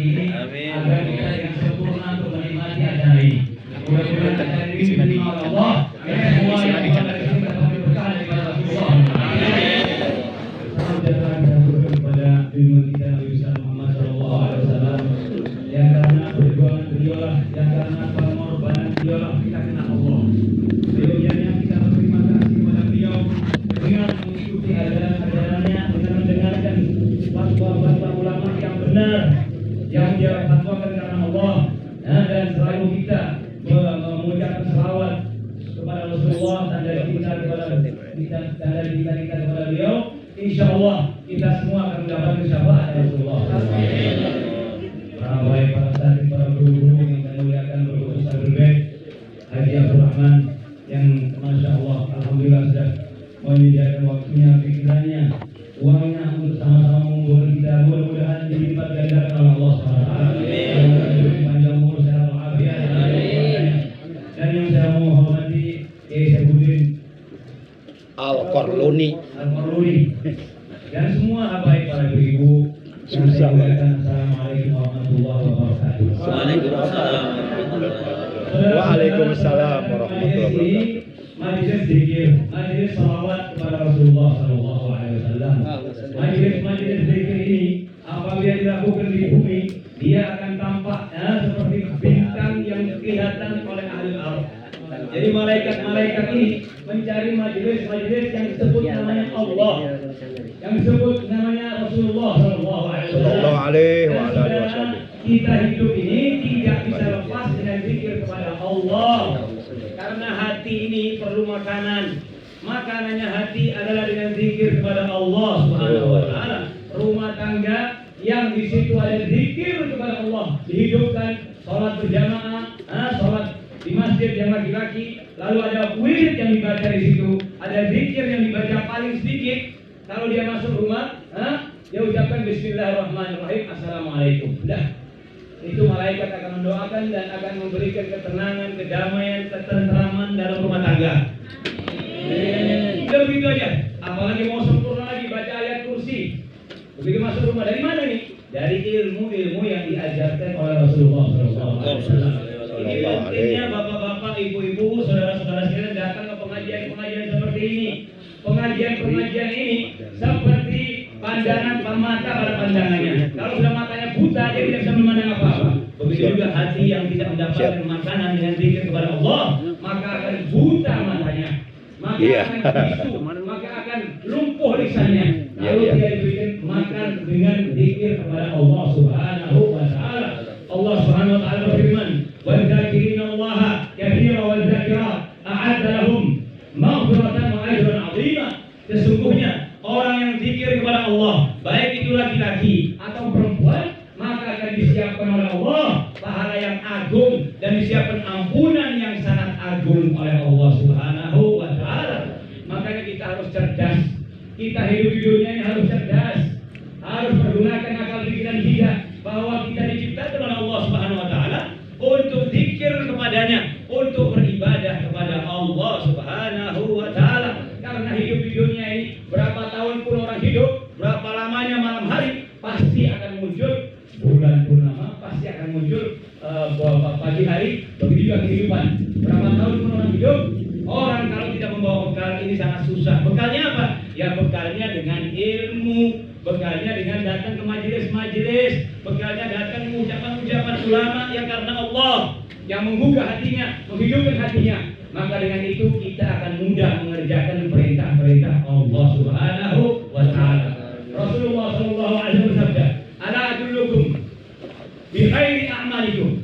ini agar kita yang sempurna untuk menikmati acara ini. Mudah-mudahan acara ini diterima oleh Allah. Semua yang dapat berkah daripada Rasulullah. Kepada ilmu kita Nabi Muhammad Sallallahu Alaihi Wasallam, yang karena perjuangan beliaulah, yang karena pengorbanan beliaulah kita kenal Allah. Seyogianya kita berterima kasih kepada beliau dengan mengikuti ajaran-ajarannya, dengan mendengarkan fatwa-fatwa ulama yang benar, yang dia fatwakan karena Allah, dan selalu kita mengucapkan selawat kepada Rasulullah, tanda cinta kita kepada beliau. Insyaallah kita semua akan mendapatkan syafaat Rasulullah. Amin. Para baik, para santri, para guru-guru yang saya muliakan, berguru Sahabat Haji Abdul Rahman yang Masya Allah, Alhamdulillah sudah menyediakan waktunya, pikirannya, uangnya untuk sama-sama menghibur kita. Mudah-mudahan dilipat gandakan oleh Allah SWT. Panjang umur, sehat walafiat. Dan yang saya mau hormati Kiai Saifuddin Al-Qarluni dan semua habaib para ibu yang saya muliakan. Assalamualaikum warahmatullahi wabarakatuh. Waalaikumsalam warahmatullahi wabarakatuh. Majelis zikir, majelis salawat kepada Rasulullah Sallallahu Alaihi Wasallam. Majelis zikir ini apabila dilakukan di bumi, dia akan tampak seperti bintang yang kelihatan oleh ahli al. Jadi malaikat-malaikat ini mencari majelis-majelis yang disebut namanya Allah, yang disebut namanya Rasulullah Sallallahu Alaihi Wasallam. Kita hidup ini tidak bisa lepas dengan zikir kepada Allah, karena hati ini perlu makanan. Makanannya hati adalah dengan zikir kepada Allah Subhanahu Wa Taala. Rumah tangga yang di situ ada zikir kepada Allah, dihidupkan, sholat berjamaah, sholat di masjid yang laki-laki, lalu ada wirid yang dibaca di situ, ada zikir yang dibaca paling sedikit. Kalau dia masuk rumah, dia ucapkan Bismillahirrahmanirrahim, Assalamualaikum. Sudah, itu malaikat akan mendoakan dan akan memberikan ketenangan, kedamaian, ketentraman dalam rumah tangga. Udah begitu aja. Apalagi mau sempurna lagi, baca ayat kursi. Begitu masuk rumah, dari mana nih? Dari ilmu-ilmu yang diajarkan oleh Rasulullah SAW. Ini pentingnya bapak-bapak, ibu-ibu, saudara-saudara sekalian datang ke pengajian-pengajian seperti ini. Pengajian-pengajian ini seperti pandangan mata pada pandangannya. Kalau sudah matanya buta, dia tidak bisa memandang apa-apa. Begitu juga hati yang tidak mendapatkan makanan dengan zikir kepada Allah, maka akan buta matanya, maka akan bisu, maka akan lumpuh lisannya. Lalu dia diberikan makan dengan zikir kepada Allah Subhanahu Wa Taala. Allah Subhanahu Wa Taala berfirman, وَالذَّاكِرِينَ اللَّهَ كَثِيرًا وَالذَّاكِرَاتِ أَعَدَّ لَهُم مَغْفِرَةً وَأَجْرًا عَظِيمًا. Sesungguhnya orang yang zikir kepada Allah, baik itu laki-laki atau perempuan, maka akan disiapkan oleh Allah pahala yang agung dan disiapkan ampunan yang sangat agung oleh Allah Subhanahu Wa Taala. Makanya kita harus cerdas. Kita hidup di dunia ini harus cerdas, harus menggunakan akal pikiran kita, bahwa kita diciptakan oleh Allah Subhanahu Wa Taala untuk zikir kepadanya, untuk beribadah kepada Allah Subhanahu Wa Taala. Karena hidup di dunia ini, berapa tahun pun orang hidup, berapa lamanya malam hari, pasti akan muncul bulan purnama, pasti akan muncul pagi hari. Begitu juga kehidupan, berapa tahun pun orang hidup, orang kalau tidak membawa bekal ini sangat susah. Bekalnya apa? Ya bekalnya dengan ilmu, bekalnya dengan datang ke majelis-majelis, bekalnya datang ucapan-ucapan ulama yang karena Allah, yang menggugah hatinya, menghidupkan hatinya. Maka dengan itu kita akan mudah mengerjakan perintah-perintah Allah Subhanahu Wa Taala. Rasulullah Sallallahu Alaihi Wasallam bersabda, "Ala adullukum bi khairi a'malikum."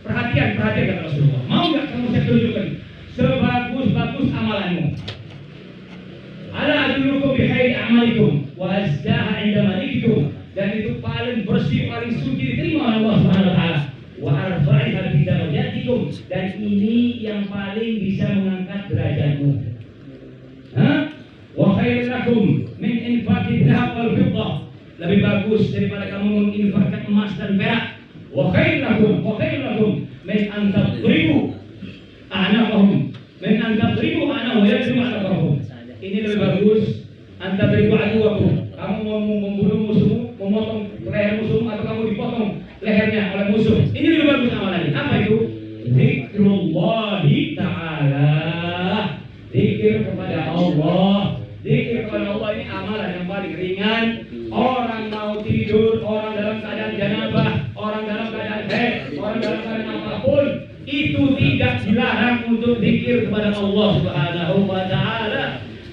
Perhatian kata Rasulullah. Mau nggak kamu saya tunjukkan sebagus-bagus amalanmu? Ala adullukum bi khairi a'malikum wa azzaha 'inda malikikum. Dan itu paling bersih, paling suci diterima oleh Allah Subhanahu Wa Taala. Wa arfa'iha fi darajatikum, dan ini yang paling bisa mengangkat derajatmu. Wa khairul lakum min infaqid dhahab wal fiddah, lebih bagus daripada kamu menginfakkan emas dan perak. Wa khairul lakum min an tadribu a'naqahum, min an tadribu a'naqahum wa yadribu a'naqahum. Ini lebih bagus antara ribu aduakum, kamu mau membunuh musuhmu, memotong leher musuh atau kamu dipotong lehernya oleh musuh. Ini lebih bagus amalannya. Apa itu? Zikrullahi ta'ala. Zikir kepada Allah. Zikir kepada Allah ini amalan yang paling ringan. Orang mau tidur, orang dalam keadaan janabah, orang dalam keadaan haid, orang dalam keadaan apapun, itu tidak dilarang untuk zikir kepada Allah Subhanahu wa ta'ala.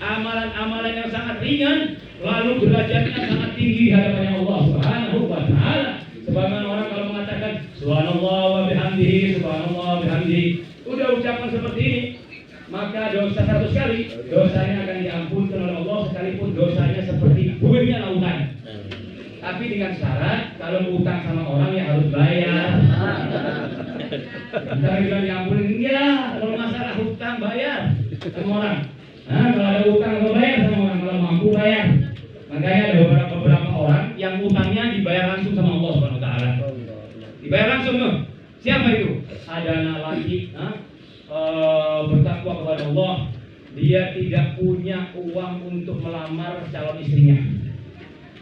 Amalan-amalan yang sangat ringan, lalu derajatnya sangat tinggi di hadapan Allah Subhanahu wa ta'ala. Sebagaimana orang kalau mengatakan subhanallah wa bihamdihi, subhanallah wa bihamdihi, udah ucapan seperti ini, maka dosa 100 kali, dosanya akan diampunkan oleh Allah sekalipun dosanya seperti buihnya lautan. Tapi dengan syarat kalau utang sama orang ya harus bayar. Kita bilang diampunin, ya kalau masalah hutang bayar sama orang. Nah, kalau ada utang kalau bayar sama orang, kalau mampu bayar. Makanya ada beberapa orang yang utangnya dibayar langsung sama Allah Subhanahu wa taala. Dibayar langsung tuh. Siapa itu? Ada anak laki, bertakwa kepada Allah, dia tidak punya uang untuk melamar calon istrinya,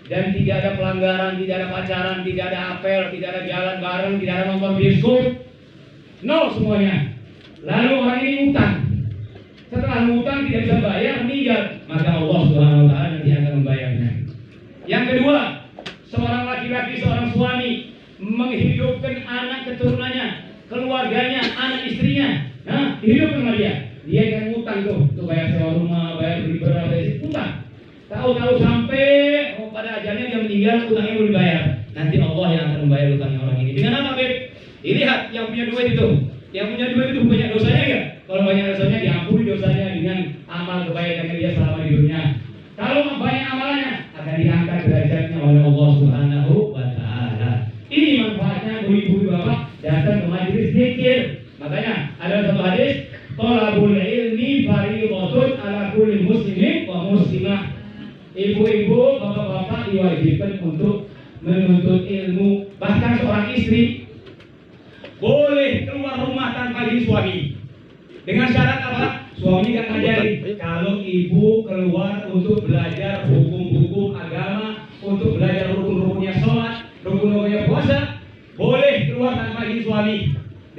dan tidak ada pelanggaran, tidak ada pacaran, tidak ada apel, tidak ada jalan bareng, tidak ada nonton bioskop, nol semuanya. Lalu orang ini utang, setelah utang tidak bisa bayar, meninggal, maka Allah Subhanahu wa taala nanti akan membayarnya. Yang kedua, seorang laki-laki, seorang suami menghidupkan anak keturunannya, keluarganya, anak istrinya, hidupkan sama dia. Dia yang utang tuh, untuk bayar sewa rumah, bayar beli beras, utang. Tahu-tahu sampai pada ajalnya dia meninggal, utangnya belum dibayar. Nanti Allah yang akan membayar utangnya orang ini. Dengan apa, Beb? Dilihat yang punya duit itu. Yang punya duit itu banyak dosanya enggak? Kalau banyak dosanya, diampuni dosanya dengan amal kebaikan dia selama di dunia. Kalau banyak amalannya, akan diangkat derajatnya oleh Allah Subhanahu wa taala. Ini manfaatnya ibu-ibu bapak datang ke majelis zikir. Makanya ada satu hadis, thalabul ilmi fardhatun ala kulli muslimin wa muslimah. Ibu-ibu, bapak-bapak diwajibkan untuk menuntut ilmu. Bahkan seorang istri boleh keluar rumah tanpa izin suami. Dengan syarat apa? Suami kan ngajari. Kalau ibu keluar untuk belajar hukum-hukum agama, untuk belajar rukun-rukunnya sholat, rukun-rukunnya puasa, boleh keluar tanpa izin suami.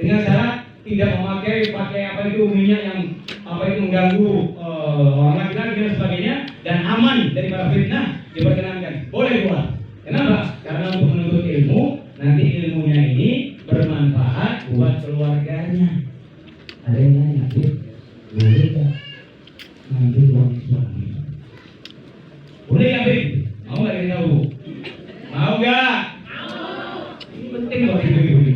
Dengan syarat tidak pakai apa itu minyak yang apa itu mengganggu orang laki-laki dan sebagainya, dan aman daripada fitnah, diperkenankan. Boleh keluar. Kenapa? Karena untuk menuntut ilmu, nanti ilmunya ini bermanfaat buat keluarganya. Ada yang nanya, boleh nggak ngambil uang suami? Boleh nggak, Bib? Mau nggak kita tahu? Mau nggak? Ini penting buat ibu-ibu ini.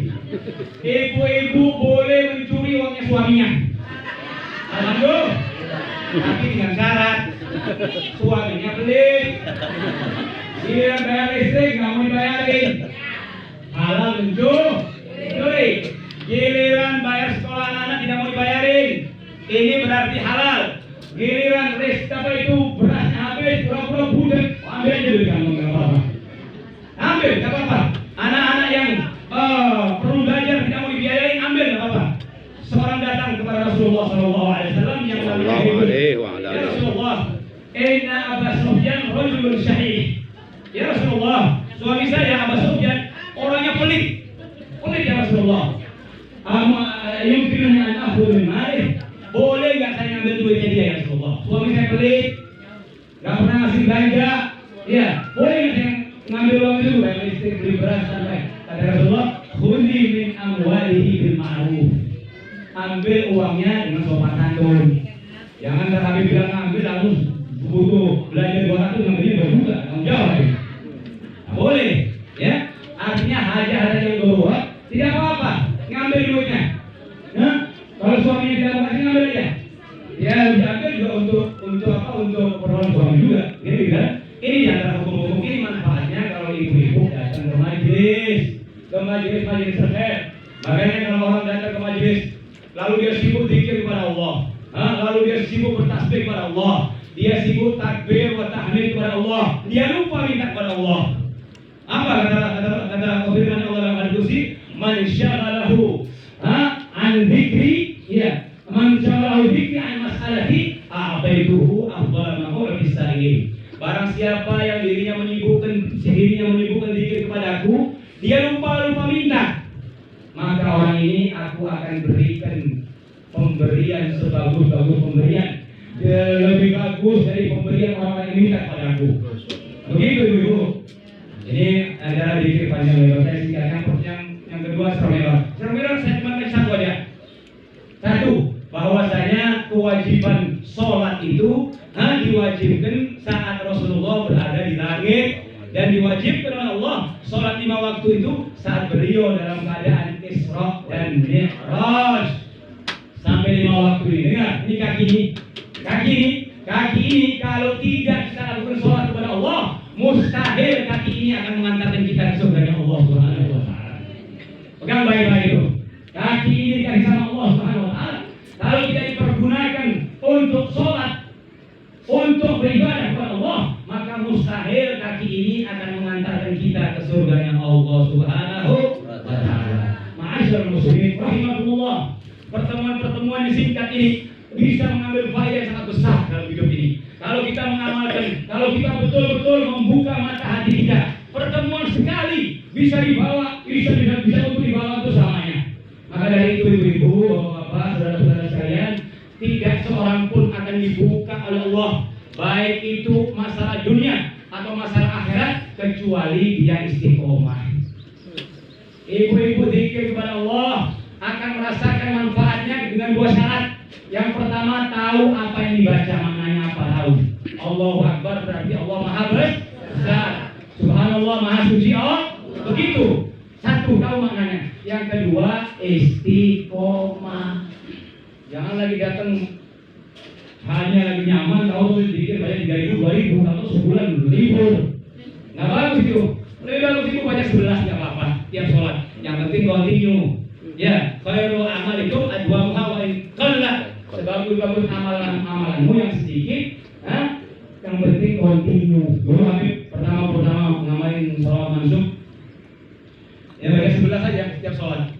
Ibu-ibu boleh mencuri uangnya suaminya. Alhamdulillah. Tapi dengan syarat suaminya pelit. Dia bayar listrik nggak mau dibayarin. Halal mencuri. Giliran bayar sekolah anak tidak mau dibayarin. Ini berarti halal. Giliran apa itu berasnya habis, pura-pura budek, ambil aja duit kamu, nggak apa-apa. Ambil, nggak apa-apa. Anak-anak yang perlu belajar tidak mau dibiayain, ambil, nggak apa-apa. Seorang datang kepada Rasulullah SAW yang ya Rasulullah, inna Aba Sufyan rajulun syahih. Ya Rasulullah, suami saya Aba Sufyan orangnya pelit. Pelit ya Rasulullah. Yumkinuni an akhudh min malih. Boleh enggak saya ngambil duitnya dia ya Rasulullah? Suami saya pelit, enggak pernah ngasih belanja. Ya, boleh enggak saya ngambil uang itu bayar listrik, beli beras sampai. Kata Rasulullah, khudhi min amwalihi bil ma'ruf. Ambil uangnya dengan sopan santun. Jangan terlalu bilang ngambil lalu butuh belanja 200 ngambilnya 2 juta. Tanggung jawab lagi. Boleh, ya. Artinya hajat-hajat yang berbuat tidak apa-apa, ngambil duitnya. Nah, kalau suaminya tidak mau kasih, ngambil aja. Ya, diambil juga untuk apa? Untuk keperluan suami juga. Gitu kan? Ini di antara hukum-hukum ini manfaatnya kalau ibu-ibu datang ke majelis terkait. Makanya kalau orang datang ke majelis, lalu dia sibuk zikir kepada Allah, lalu dia sibuk bertasbih kepada Allah, dia sibuk takbir wa tahmid kepada Allah, dia lupa minta kepada Allah. Apa kata firman Allah dalam Al-Qur'an? Man syaghalahu an dzikri, ya, man syaghalahu dzikri an mas'alati a'taituhu afdhala ma u'ti sa'ilin. Barang siapa yang dirinya menyibukkan zikir kepadaku, dia lupa minta, maka orang ini aku akan berikan pemberian sebagus-bagus pemberian, lebih bagus dari pemberian orang yang minta pada aku. Begitu ibu. Ini adalah dikir panjang lebar. Saya singkatkan yang kedua seremera saya cuma satu aja. Satu, bahwasanya kewajiban sholat itu diwajibkan saat Rasulullah berada di langit, dan diwajibkan oleh Allah sholat 5 waktu itu saat beliau dalam keadaan Isra dan Mi'raj. Sampai 5 waktu ini. Dengar, ini kaki ini kalau tidak kita lakukan sholat kepada Allah, mustahil kaki ini akan mengantarkan kita ke surga Allah Subhanahu wa taala. Pegang baik-baik itu. Kaki ini dikasih sama Allah Subhanahu wa taala. Kalau tidak dipergunakan untuk sholat, untuk beribadah kepada Allah, maka mustahil kaki ini akan mengantarkan kita ke surga Allah Subhanahu wa taala. Ma'asyiral muslimin rahimakumullah. Pertemuan-pertemuan yang singkat ini bisa mengambil faedah yang sangat besar dalam hidup ini. Kalau kita mengamalkan, kalau kita betul-betul membuka mata hati kita, pertemuan sekali bisa untuk dibawa untuk selamanya. Maka dari itu ibu-ibu, bapak-bapak, saudara-saudara sekalian, tidak seorang pun akan dibuka oleh Allah, baik itu masalah dunia atau masalah akhirat, kecuali dia istiqomah. Ibu-ibu zikir kepada Allah akan merasakan manfaatnya dengan 2 syarat. Yang pertama, tahu apa yang dibaca, maknanya apa, tahu. Allahu Akbar berarti Allah Maha Besar. Subhanallah Maha Suci Allah. Begitu. Satu, tahu maknanya. Yang kedua, istiqomah. Jangan lagi datang hanya lagi nyaman, tahu dikir banyak 3.000, 2.000, atau sebulan 1.000. Nggak bagus itu. Lebih bagus itu baca 11 nggak apa-apa tiap sholat. Yang penting continue. Ya, khairu amalikum adwamuha wa in qalla. Sebagus-bagus amalanmu yang sedikit, yang penting continue. Dulu Habib pertama ngamalin sholat mansub. Ya baca 11 saja setiap sholat.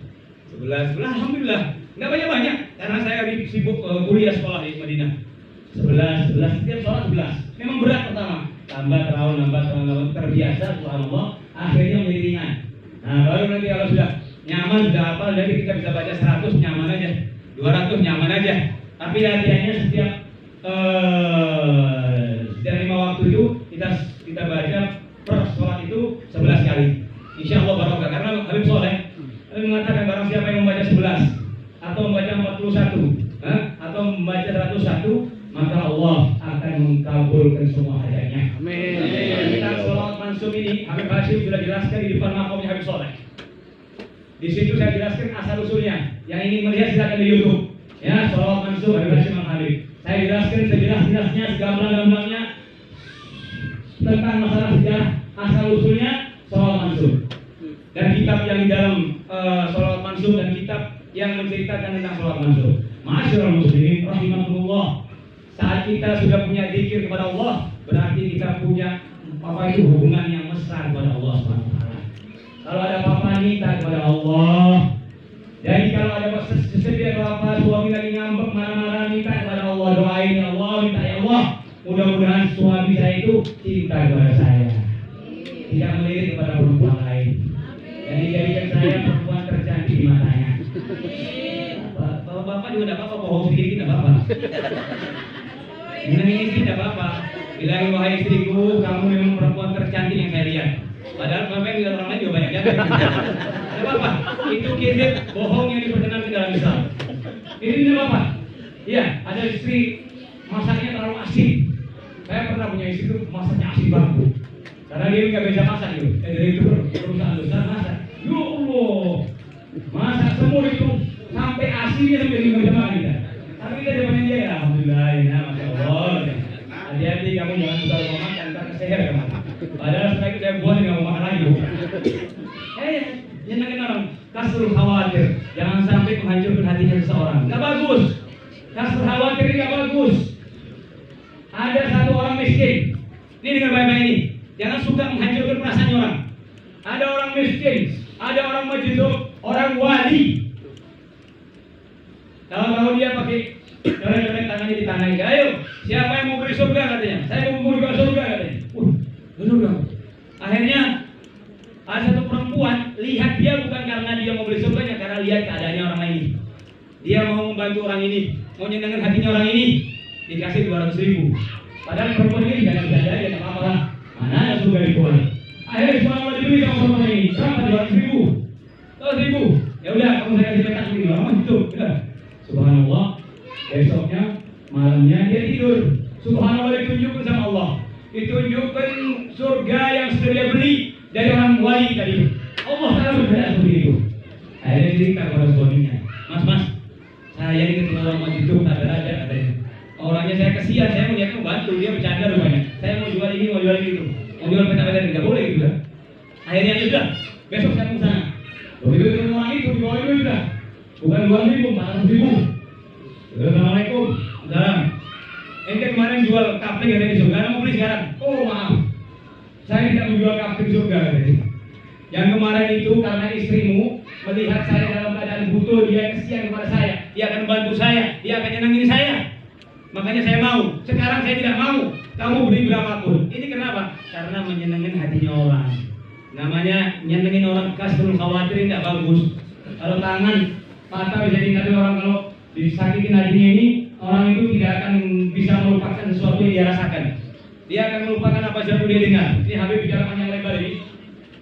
11, alhamdulillah. Enggak banyak-banyak karena saya sibuk kuliah sekolah di Madinah. 11 setiap sholat 11. Memang berat pertama. Tambah terbiasa, subhanallah, akhirnya menjadi ringan. Nah, baru nanti kalau sudah nyaman, sudah hafal, jadi kita bisa baca 100 nyaman aja, 200 nyaman aja. Tapi latihannya setiap 5 waktu itu kita baca per sholat itu 11 kali. Insya Allah barokah. Karena Habib Soleh mengatakan barang siapa yang membaca 11 atau membaca 41 atau membaca 101, maka Allah akan mengkabulkan semua hajatnya. Amin. Kita sholat mansub ini Habib Hashim sudah jelaskan di depan makamnya Habib Soleh. Di situ saya jelaskan asal usulnya. Yang ingin melihat silakan di YouTube. Ya, sholat mansub Habib Hashim Al-Habib. Saya jelaskan sejelas-jelasnya, segamblang-gamblangnya tentang masalah sejarah asal usulnya sholat mansub. Dan kitab yang di dalam sholat mansub dan kitab yang menceritakan tentang sholat mansub. Ma'asyiral muslimin rahimakumullah. Saat kita sudah punya zikir kepada Allah, berarti kita punya hubungan yang mesra kepada Allah SWT. Kalau ada apa-apa minta kepada Allah. Jadi kalau ada sesedia apa, suami lagi ngambek marah-marah, minta kepada Allah, doain ya Allah, minta ya Allah, mudah-mudahan suami saya itu cinta kepada saya, tidak melirik kepada perempuan lain, dan dijadikan saya perempuan tercantik di matanya. Bapak juga tidak apa-apa, bohong sedikit tidak apa-apa. Menangis tidak apa-apa. Bilang, wahai istriku, kamu memang perempuan tercantik yang saya lihat. Padahal bapak yang lihat orang lain juga banyak juga. Tidak apa-apa. Itu kredit bohong yang diperkenankan dalam Islam. Ini tidak apa-apa. Iya, ada istri masaknya terlalu asin. Saya pernah punya istri itu masaknya asin banget. Karena dia nggak bisa masak gitu. Dari itu perusahaan besar masak. Ya Allah, masak semua itu sampai asinnya sampai nggak bisa makan kita. Tapi kita depannya dia ya, alhamdulillah, ya, masya Allah. Hati-hati kamu jangan buka rumah makan, ntar keseher kamu. Padahal setelah itu saya buat nggak mau makan lagi. Jangan orang kasur khawatir, jangan sampai menghancurkan hatinya seseorang. Nggak bagus. Kasur khawatir ini nggak bagus. Ada satu orang miskin. Ini dengar baik-baik ini. Jangan suka menghancurkan perasaan orang. Ada orang miskin, ada orang majnun, orang wali. Tahu-tahu dia pakai coret-coret tangannya di tangan. Ayo, siapa yang mau beri surga katanya? Saya mau beri surga katanya. Surga. Akhirnya ada satu perempuan lihat dia bukan karena dia mau beli surganya, karena lihat keadaannya orang lain. Dia mau membantu orang ini, mau nyenengin hatinya orang ini, dikasih 200.000. Padahal perempuan ini jangan bisa aja, nggak apa-apa lah. Mana ada surga di bawah? Akhirnya semua dibeli sama perempuan ini, berapa 200.000? 200.000. Ya udah, kamu saya kasih petak begini, lama gitu. Udah. Subhanallah. Besoknya, malamnya dia tidur. Subhanallah, ditunjukkan sama Allah. Ditunjukkan surga yang sudah dia beli dari orang wali tadi. Allah Ta'ala berkata seperti itu. Akhirnya cerita kepada suaminya, Mas, saya ini ketemu orang itu tak ada katanya. Orangnya saya kesian, saya mau lihat bantu, dia bercanda rupanya. Saya mau jual ini, mau jual itu, mau jual peta-peta, nggak boleh gitu kan. Akhirnya ya sudah, besok saya mau sana. Begitu ketemu orang itu, jual itu sudah. Bukan 2.000, 400.000. Assalamualaikum. Salam. Ente kemarin jual kapling ada di surga, mau beli sekarang? Oh maaf, saya tidak menjual kapling surga. Yang kemarin itu karena istrimu melihat saya dalam keadaan butuh, dia kesian kepada saya, dia akan membantu saya, dia akan nyenengin saya. Makanya saya mau. Sekarang saya tidak mau. Kamu beri berapapun. Ini kenapa? Karena menyenengin hatinya orang. Namanya nyenengin orang kasih khawatir tidak bagus. Kalau tangan, mata bisa dikatakan orang kalau disakitin hatinya ini, orang itu tidak akan bisa melupakan sesuatu yang dia rasakan. Dia akan melupakan apa saja yang dia dengar. Ini Habib bicara panjang lebar ini.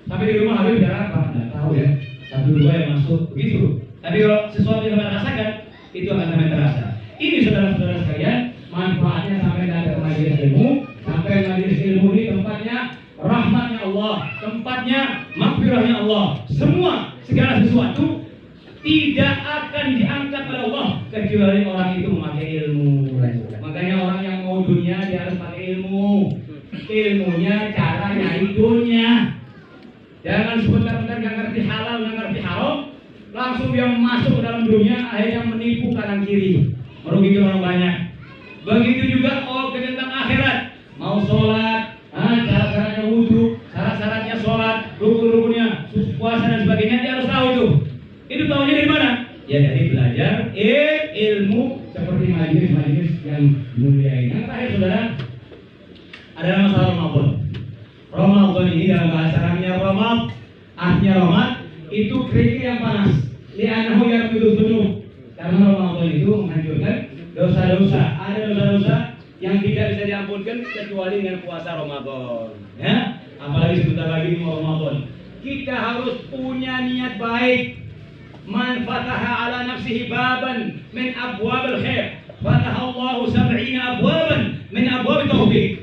Tapi di rumah Habib bicara apa? Tidak tahu ya. 1-2 yang masuk begitu. Tapi kalau sesuatu yang kita rasakan, itu akan sampai terasa. Ini saudara-saudara sekalian, manfaatnya sampai datang majelis ilmu. Sampai majelis ilmu ini tempatnya rahmatnya Allah, tempatnya maghfirahnya Allah. Semua segala sesuatu tidak akan diangkat oleh Allah kecuali orang itu memakai ilmu. Makanya orang yang mau dunia dia harus pakai ilmu. Ilmunya cara nyari dunia. Jangan sebentar-bentar nggak ngerti halal, nggak ngerti haram, langsung dia masuk ke dalam dunia, akhirnya menipu kanan kiri, merugikan orang banyak. Begitu juga tentang akhirat, mau sholat, syarat-syaratnya wudhu, syarat-syaratnya sholat, rukun-rukunnya, puasa dan sebagainya, dia harus tahu itu. Itu tahunya dari mana? Ya dari belajar ilmu seperti majelis-majelis yang mulia ini. Yang terakhir saudara adalah masalah Ramadan. Ramadan ini dalam bahasa Arabnya Ramad, artinya Ramad itu kerikil yang panas. Li'annahu yarfidul dzunub. Karena Ramadan itu menghancurkan dosa-dosa. Ada dosa-dosa yang tidak bisa diampunkan kecuali dengan puasa Ramadan. Ya, apalagi sebentar lagi mau Ramadan. Kita harus punya niat baik. Man fataha ala nafsihi baban min abwabil khair, fataha Allahu 70 abwaban min abwabil taufiq.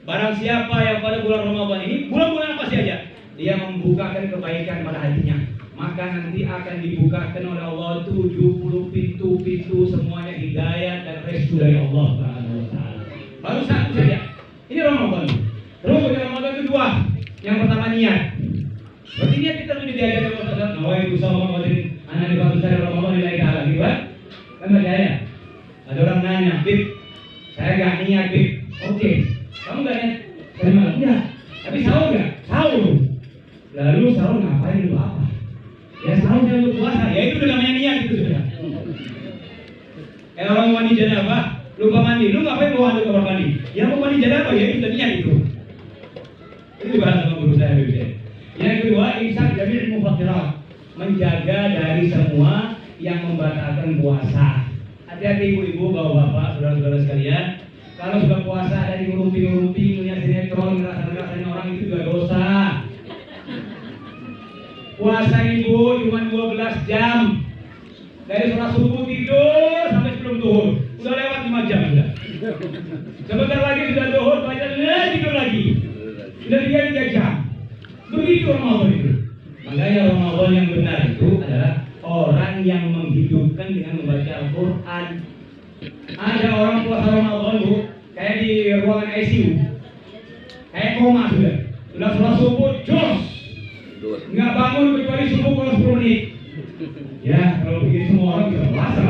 Barang siapa yang pada bulan Ramadan ini, bulan-bulan apa saja, dia membukakan kebaikan pada hatinya, maka nanti akan dibukakan oleh Allah 70 pintu-pintu, semuanya hidayah dan restu dari Allah Taala. Baru satu saja. Ini Ramadan. Rukun Ramadan itu 2. Yang pertama niat. Berarti niat kita sudah diajarkan oleh Ustaz. Nawaitu sama Ramadan, anak di bangsa Ramadan lillahi ta'ala, gitu kan? Kan percaya? Ada orang nanya, Bib, saya gak niat, Bib. Oke. Kamu gak niat? Saya malah, enggak. Tapi sahur gak? Sahur. Lalu sahur ngapain itu apa? Ya sahur jangan untuk puasa. Ya itu udah namanya niat itu sudah. Kayak orang mandi janabah, lupa mandi. Lu ngapain bawa handuk kamar mandi? Ya mau mandi janabah, ya itu udah niat itu. Itu dibahas sama guru saya. Yang kedua, imsak jami' mufattirat. Menjaga dari semua yang membatalkan puasa. Hati-hati ibu-ibu, bapak-bapak, saudara-saudara sekalian. Kalau sudah puasa ada di ngurumpi, ngeliat sinetron, ngerasain orang itu juga dosa. Puasa ibu cuma 12 jam. Dari sholat subuh tidur sampai sebelum zuhur. Udah lewat 5 jam sudah. Sebentar lagi sudah zuhur, tidur lagi. Sudah 3 jam. Begitu Ramadan itu. Makanya Ramadan yang benar itu adalah orang yang menghidupkan dengan membaca Al-Quran. Ada orang puasa Ramadan bu, kayak di ruangan ICU, kayak koma sudah sholat subuh, jos, nggak bangun kecuali subuh kalau 10 menit. Ya kalau begitu semua orang bisa puasa.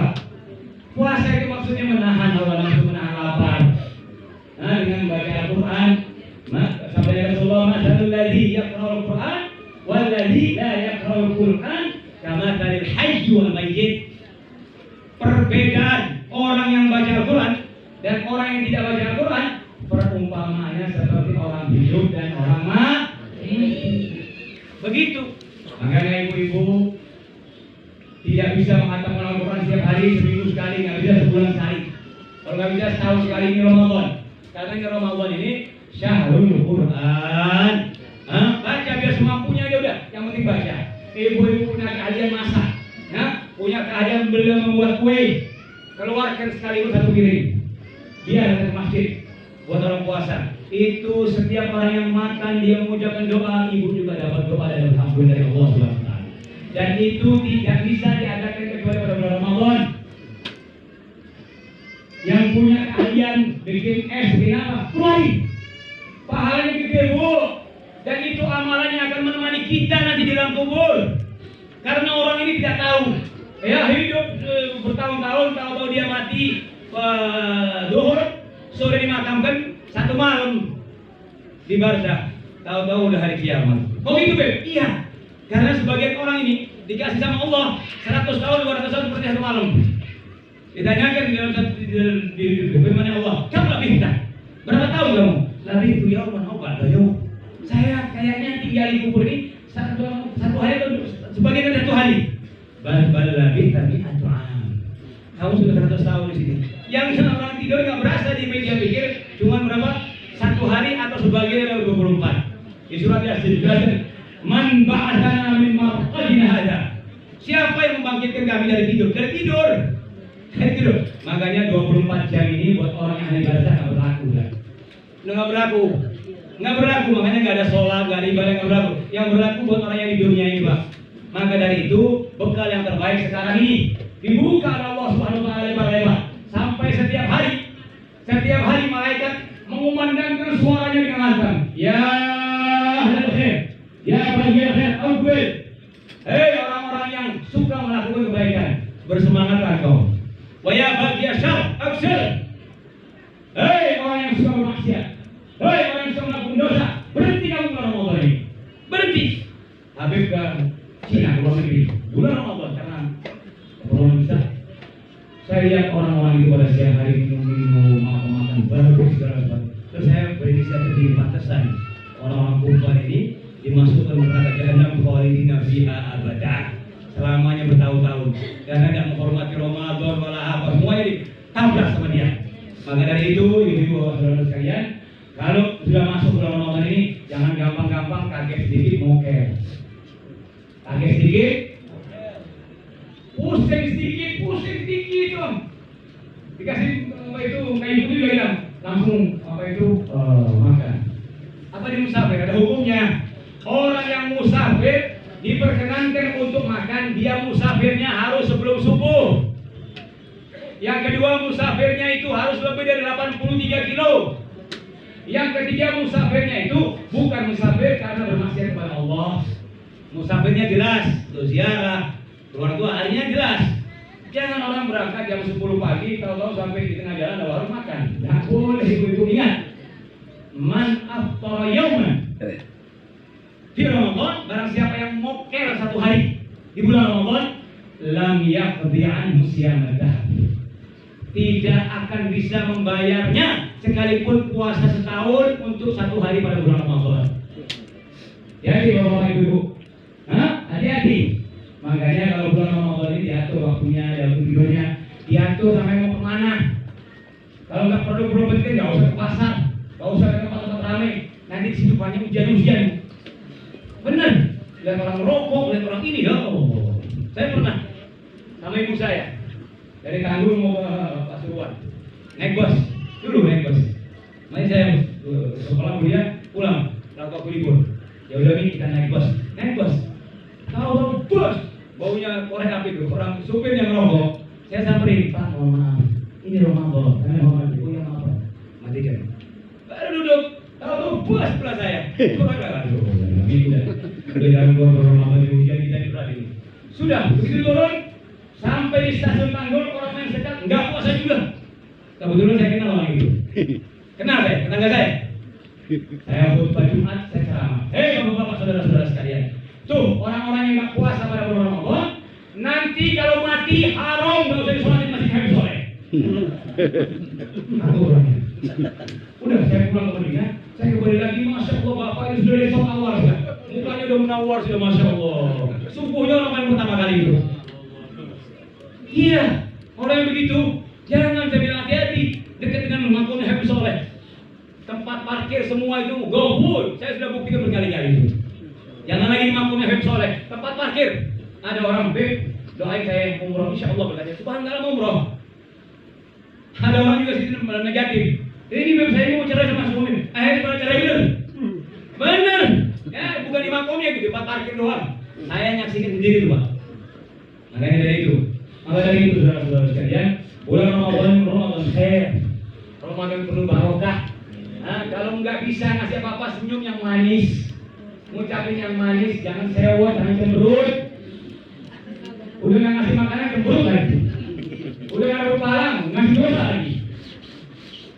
Puasa itu maksudnya menahan hawa nafsu, menahan lapar. Nah dengan membaca Al-Quran, sampai Rasulullah masalul ladzi yaqra'ul Quran wal ladzi la yaqra'ul Quran kama talil hayy wal mayyit. Perbedaan orang yang baca Al-Quran dan orang yang tidak baca Al-Quran perumpamaannya seperti orang hidup dan orang mati. Begitu. Makanya ibu-ibu tidak bisa mengatakan Al-Quran setiap hari, seminggu sekali, nggak bisa sebulan sekali. Kalau nggak bisa setahun sekali ini Ramadan. Karena ini Ramadan ini Syahrul Quran. Baca biar semampunya aja udah, yang penting baca. Ibu-ibu punya keahlian masak, punya keahlian membuat kue, keluarkan sekaligus satu piring. Dia datang ke masjid buat orang puasa. Itu setiap orang yang makan dia mengucapkan doa, ibu juga dapat doa dan ampun dari Allah Subhanahu wa taala. Dan itu tidak bisa diadakan kecuali pada bulan Ramadan. Yang punya keahlian bikin es, bikin apa? Keluarin. Pahalanya gede, Bu. Dan itu amalannya akan menemani kita nanti di dalam kubur. Karena orang ini tidak tahu. Ya, hidup bertahun-tahun, tahu-tahu dia mati zuhur, sore dimakamkan, satu malam di barzakh. Tahu-tahu udah hari kiamat. Oh gitu, Beb? Iya. Karena sebagian orang ini dikasih sama Allah 100 tahun, 200 tahun seperti satu malam. Ditanyakan di firman Allah, kamu lebih kita berapa tahun kamu? Lebih itu ya Allah, saya kayaknya tinggal di kubur ini satu hari atau sebagian dari 1 hari. Bal lebih tapi atuan. Kamu sudah 100 tahun di sini. Yang orang tidur nggak berasa di meja pikir cuma berapa? 1 hari atau sebagian dari 24. Di surat Yasin dijelaskan, man ba'athana min marqadina hada. Siapa yang membangkitkan kami dari tidur? Dari tidur. Dari tidur. Makanya 24 jam ini buat orang yang ahli barzakh nggak berlaku kan? Nggak berlaku. Nggak berlaku, makanya nggak ada sholat, nggak ada ibadah, nggak berlaku. Yang berlaku buat orang yang di dunia ini, Pak. Maka dari itu bekal yang terbaik sekarang ini dibuka oleh Allah Subhanahu wa taala lebar-lebar sampai setiap hari malaikat mengumandangkan suaranya dengan lantang. Ya ahlal khair, ya baghiyal khair, awwal. Hei orang-orang yang suka melakukan kebaikan, bersemangatlah kau. Wa ya baghiyal syarr, abshir. Hei orang yang suka bermaksiat, hei orang yang suka melakukan dosa, berhenti kamu bulan Ramadan ini. Berhenti. Habib ke Cina, luar negeri, bulan Ramadan karena belum bisa. Saya lihat orang-orang itu pada siang hari minum makan bagus segala sesuatu. Terus saya berinisiatif di pantesan orang-orang kufar ini dimasukkan neraka jahanam khalidina fiha abadan, selamanya bertahun-tahun, karena tidak menghormati Ramadan wala apa, semuanya ditabrak sama dia. Maka dari itu ibu-ibu saudara sekalian, kalau sudah masuk bulan Ramadan ini jangan gampang-gampang kaget sedikit moker. Kaget sedikit, pusing sedikit dong. Dikasih itu kayak itu juga hilang, langsung makan. Apa di musafir? Ada hukumnya. Orang yang musafir diperkenankan untuk makan, dia musafirnya harus sebelum subuh. Yang kedua, musafirnya itu harus lebih dari 83 kilo. Yang ketiga, musafirnya itu bukan musafir karena bermaksiat kepada Allah. Musafirnya jelas, untuk ziarah, keluar tua harinya jelas. Jangan orang berangkat jam 10 pagi, tahu-tahu sampai di tengah jalan ada warung makan. Tidak boleh, ibu-ibu ingat. Man aftara yauman di Ramadan, barang siapa yang mokel 1 hari di bulan Ramadan, lam yaqdi anhu siyamadah. Tidak akan bisa membayarnya sekalipun puasa setahun untuk 1 hari pada bulan Ramadan. Jadi bapak ibu, hati-hati. Makanya kalau bulan Ramadan ini diatur waktunya, diatur tidurnya, diatur sampai mau kemana. Kalau nggak perlu penting, nggak usah ke pasar, nggak usah ke tempat-tempat ramai. Nanti di situ banyak hujan-hujan. Bener, lihat orang merokok, lihat orang ini, saya pernah sama ibu saya dari Tanggung mau ke Pasuruan, naik bus, dulu naik bus. Makanya saya sekolah kuliah pulang, lalu aku libur. Ya udah nih kita naik bus. Tahu bus, baunya korek api tuh, orang supir yang ngerokok. Saya samperin, Pak, mohon maaf, ini Ramadan, kami mohon maaf, punya apa? Matikan. Baru duduk, tahu bus sebelah saya. Korek aduh, udah gangguan Ramadan di hujan kita di Pradini. Sudah, begitu turun, sampai di stasiun Tanggul, orang main sekat, nggak puasa juga. Kebetulan saya kenal orang itu. Kenal saya, tetangga saya. Saya khutbah Jumat, saya ceramah. Hei bapak-bapak, saudara-saudara sekalian. Tuh, orang-orang yang nggak puasa pada bulan Ramadan, nanti kalau mati haram, nggak usah disolatin masih habis sore. Aku orangnya. Udah, saya pulang ke Madinah, saya kembali lagi, masya Allah bapak ini sudah dari awal, mukanya udah sudah menawar, sudah Masya Allah. Subuhnya orang paling pertama kali itu. Iya, orang yang begitu, jangan saya bilang hati-hati dekat dengan makamnya Habib Soleh. Tempat parkir semua itu go full. Saya sudah buktikan berkali-kali itu. Jangan lagi di makamnya Habib Soleh. Tempat parkir ada orang Habib, doain saya umroh, insya Allah berkata, subhanallah umroh. Ada orang juga situ negatif. Ini Habib saya mau cerai sama suami. Akhirnya cerai bener. Bener. Ya, bukan di makamnya gitu, tempat parkir doang. Saya nyaksikan sendiri tuh Pak. Makanya dari itu. Maka dari itu saudara-saudara sekalian, bulan Ramadan khair. Ramadan penuh barokah. Nah, kalau nggak bisa ngasih apa-apa, senyum yang manis, ngucapin yang manis, jangan sewot, jangan cemberut. Udah nggak ngasih makanan cemberut lagi. Udah nggak ada palang, ngasih dosa lagi.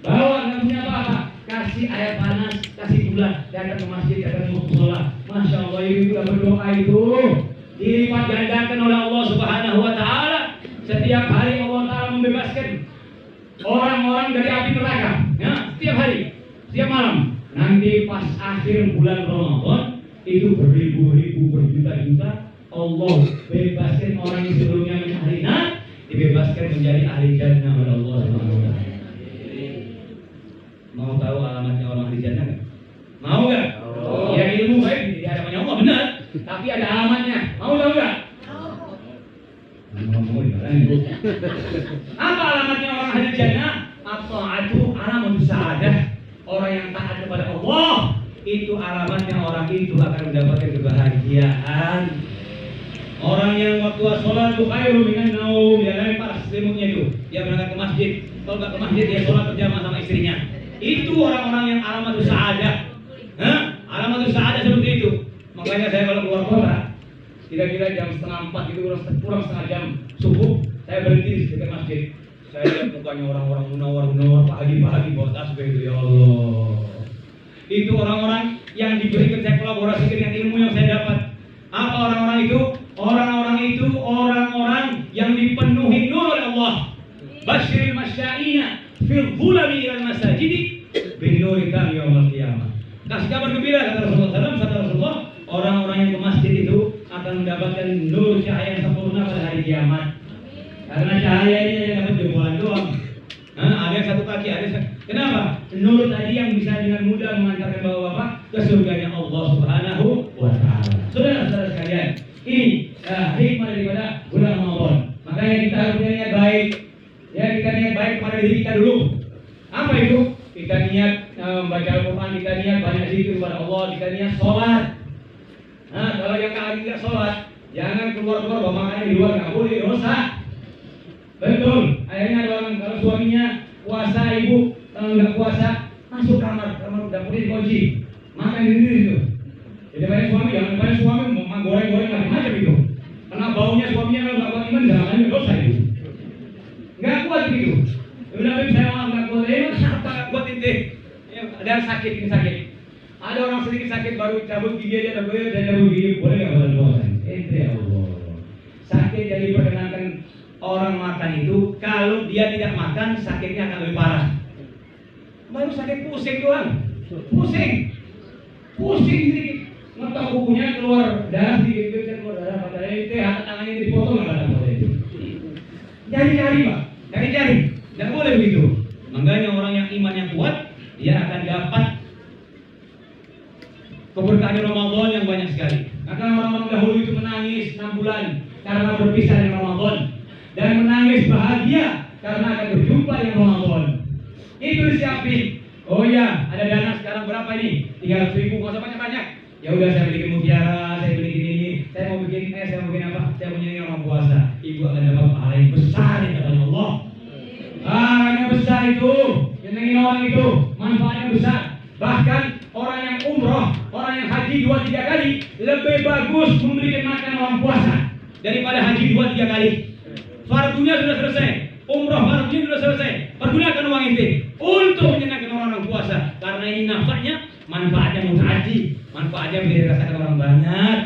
Bawa nggak punya apa-apa, kasih air panas, kasih gula, datang ke masjid, datang ke sholat. Masya Allah, ibu kita berdoa itu dilipat gandakan oleh Allah Subhanahu Wa Taala. Setiap hari Allah Taala membebaskan orang-orang dari api neraka. Ya, setiap hari. Setiap malam, nanti pas akhir bulan Ramadan itu beribu-ribu, berjuta-juta Allah bebaskan orang yang sebelumnya menjadi ahli neraka, dibebaskan menjadi ahli jannah oleh Allah Subhanahu wa taala. Mau tahu alamatnya orang ahli jannah enggak? Mau enggak? Oh. Ya ilmu baik di hadapan Allah benar, tapi ada alamatnya. Mau tahu enggak? Apa alamatnya orang ahli jannah? At-ta'atu alamatun sa'adah. Orang yang taat kepada Allah, itu alamatnya orang itu akan mendapatkan kebahagiaan. Orang yang waktu sholat itu khairu minan naum, dia lempar selimutnya itu, dia berangkat ke masjid. Kalau nggak ke masjid dia sholat berjamaah sama istrinya. Itu orang-orang yang alamatun sa'adah. Alamatun sa'adah seperti itu. Makanya saya kalau keluar kota, kira-kira jam 3:30 itu kurang setengah jam subuh, saya berhenti di dekat masjid. Saya lihat mukanya orang-orang munawar pagi-pagi bawa tasbih itu, ya Allah. Itu orang-orang yang diberikan saya kolaborasi dengan ilmu yang saya dapat. Apa orang-orang itu? Orang-orang itu orang-orang yang dipenuhi nur oleh Allah. Basyiril masya'ina fil dhulami ilal masajidi bin nuri kam yaumil qiyamah. Kasih kabar gembira kata Rasulullah SAW, kata Rasulullah, orang-orang yang ke masjid itu akan mendapatkan nur cahaya yang sempurna pada hari kiamat. Karena cahaya ini hanya dapat jempolan doang. Ada yang satu kaki, ada yang... Kenapa? Nur tadi yang bisa dengan mudah mengantarkan bapak-bapak ke surganya Allah Subhanahu wa Ta'ala. Saudara-saudara sekalian, ini hikmah daripada bulan Ramadan. Makanya kita harus niat baik. Ya, kita niat baik kepada diri kita dulu. Apa itu? Kita niat membaca Al-Quran, kita niat banyak zikir kepada Allah, kita niat sholat. Nah, kalau yang lagi nggak sholat, jangan keluar-keluar bawa makanan di luar, nggak boleh, dosa. Betul. Akhirnya ada orang kalau suaminya puasa, ibu kalau nggak puasa masuk kamar dapurnya dikunci, makan sendiri itu. Jadi banyak suami, jangan banyak suami goreng-goreng macam-macam itu. Karena baunya suaminya kalau nggak kuat iman, jangan dosa itu. Nggak kuat begitu. Udah saya maaf nggak kuat, kenapa nggak kuat ini? Ada yang sakit, ini sakit. Ada orang sedikit sakit baru cabut gigi aja, cabut gigi, boleh nggak bulan puasa? Ya Allah. Sakit jadi perkenankan. Orang makan itu, kalau dia tidak makan, sakitnya akan lebih parah. Baru sakit pusing doang. Pusing sedikit. Ngetok kukunya keluar darah sedikit, keluar darah. Padahal itu tangannya dipotong, nggak ada itu. Cari-cari Pak, cari-cari. Tidak boleh begitu. Makanya orang yang imannya kuat, dia akan dapat keberkahan Ramadan yang banyak sekali. Karena orang-orang dahulu itu menangis 6 bulan karena berpisah dengan Ramadan. Dan menangis bahagia karena akan berjumpa dengan Ramadan. Itu disiapin. Oh ya, ada dana sekarang berapa ini? 300.000, nggak usah banyak-banyak. Ya udah, saya bikin mutiara, saya bikin ini, saya mau bikin saya mau bikin apa? Saya punya ini orang puasa. Ibu akan dapat pahala yang besar ya kata Allah. Pahalanya besar itu, nyenengin orang itu, manfaatnya besar. Bahkan orang yang umroh, orang yang haji 2-3 kali lebih bagus memberikan makan orang puasa daripada haji 2-3 kali. Fardunya sudah selesai, umroh fardunya sudah selesai. Pergunakan uang itu untuk menyenangkan orang puasa, karena ini nafkahnya, manfaatnya mutaati, manfaatnya bisa dirasakan orang banyak.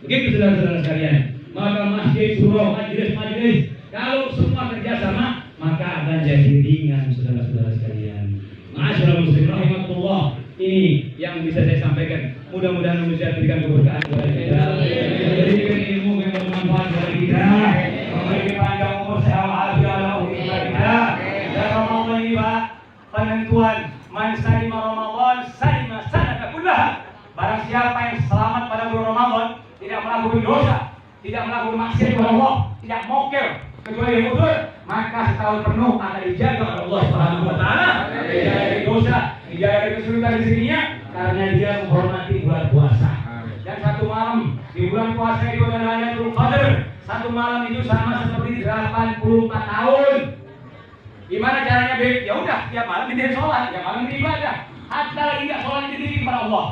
Begitu saudara-saudara sekalian. Maka masjid, surau, majelis, kalau semua kerjasama, maka akan jadi ringan saudara-saudara sekalian. Ma'asyiral muslimin rahimakumullah. Ini yang bisa saya sampaikan. Mudah-mudahan manusia diberikan keberkahan kepada kita, diberikan ilmu yang bermanfaat kepada kita, memberikan panjang umur sehat walafiat kepada kita. Dan Ramadan ini Pak, penentuan man salima Ramadan salima sanata kullaha. Barang siapa yang selamat pada bulan Ramadan, tidak melakukan dosa, tidak melakukan maksiat kepada Allah, tidak mokel kecuali yang udur, maka setahun penuh akan dijaga oleh Allah Subhanahu wa taala. Dijaga dari dosa, dijaga dari kesulitan rezekinya karena dia menghormati bulan puasa. Dan satu malam di bulan puasa itu adalah Lailatul Qadar. Satu malam itu sama seperti 84 tahun. Gimana caranya, Beb? Ya udah, tiap malam didirikan sholat, tiap malam beribadah. Hatta lagi enggak sholat didirikan kepada Allah.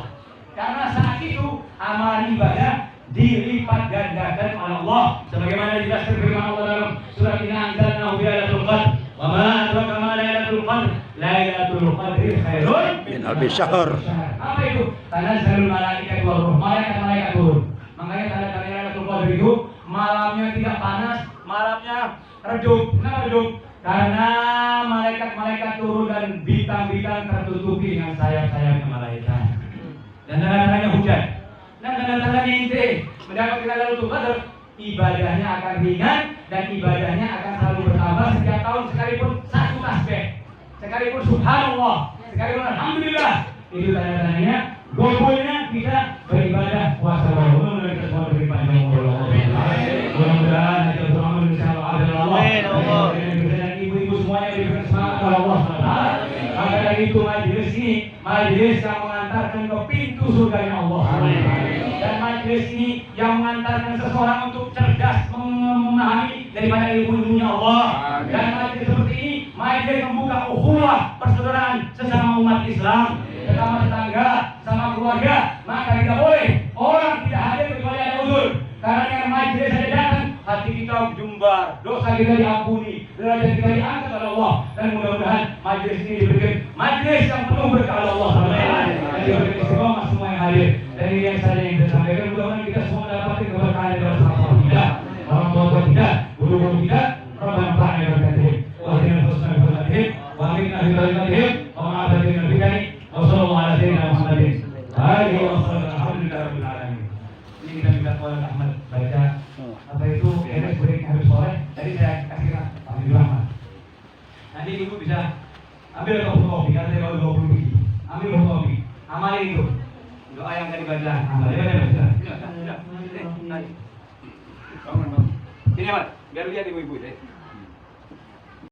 Karena saat itu amalan ibadah dilipat gandakan oleh Allah, sebagaimana dijelaskan firman Allah dalam surat Inna anzalnahu fi lailatul qadr. Wa ma adraka ma lailatul qadr? Lailatul qadri khairun min alfi syahr. Apa itu? Tanazzalul malaikatu war ruh, malaikat turun. Makanya tanda-tanda Lailatul Qadar itu malamnya tidak panas, malamnya redup. Kenapa redup? Karena malaikat-malaikat turun dan bintang-bintang tertutupi dengan sayap-sayapnya malaikat. Dan tanda-tandanya hujan. Dan tanda-tandanya ente mendapatkan Lailatul Qadar, ibadahnya akan ringan dan ibadahnya akan selalu bertambah setiap tahun, sekalipun satu tasbih, sekalipun subhanallah, sekalipun alhamdulillah. Itu tanda-tandanya golnya kita beribadah puasa Ramadan. Kita semua diberi panjang umur. Mudah-mudahan hasil Ramadan insyaallah ada Allah. Dan ibu-ibu semuanya diberikan semangat oleh Allah Subhanahu. Maka dari itu majelis ini majelis yang mengantarkan ke pintu surganya Allah. Dan majelis ini yang mengantarkan seseorang untuk cerdas memahami daripada ilmu-ilmunya Allah. Dan majelis seperti ini majelis membuka ukhuwah persaudaraan sesama umat Islam, sesama tetangga, sama keluarga. Maka tidak boleh orang tidak hadir kecuali ada uzur. Karena yang majelis saja datang, hati kita jumbar, dosa kita diampuni, derajat kita diangkat oleh Allah. Dan mudah-mudahan majelis ini diberikan majelis yang penuh berkah oleh Allah. Dan diberikan istiqomah semua yang hadir. Dan ini yang saya ingin sampaikan, mudah-mudahan kita semua dapat keberkahan dari Allah kita, orang tua kita, guru-guru kita. Rabbana fa'ala barakatuh. Wa atina husnal khatimah. Wa atina fi barakatuh. Wa ma'afatina bikani. Wa sallallahu ala sayyidina Muhammadin. Alaihi wa sallam. Alhamdulillah rabbil alamin. Ini kita minta kepada Ahmad baca apa itu beres break habis sore. Tadi saya kasih Pak Rahmat. Nanti ibu bisa ambil kopi karena saya bawa 20 biji. Ambil kopi. Amalin itu. Doa yang tadi baca. Amal ya baca. Sudah. Ini Ahmad, biar lihat ibu-ibu deh.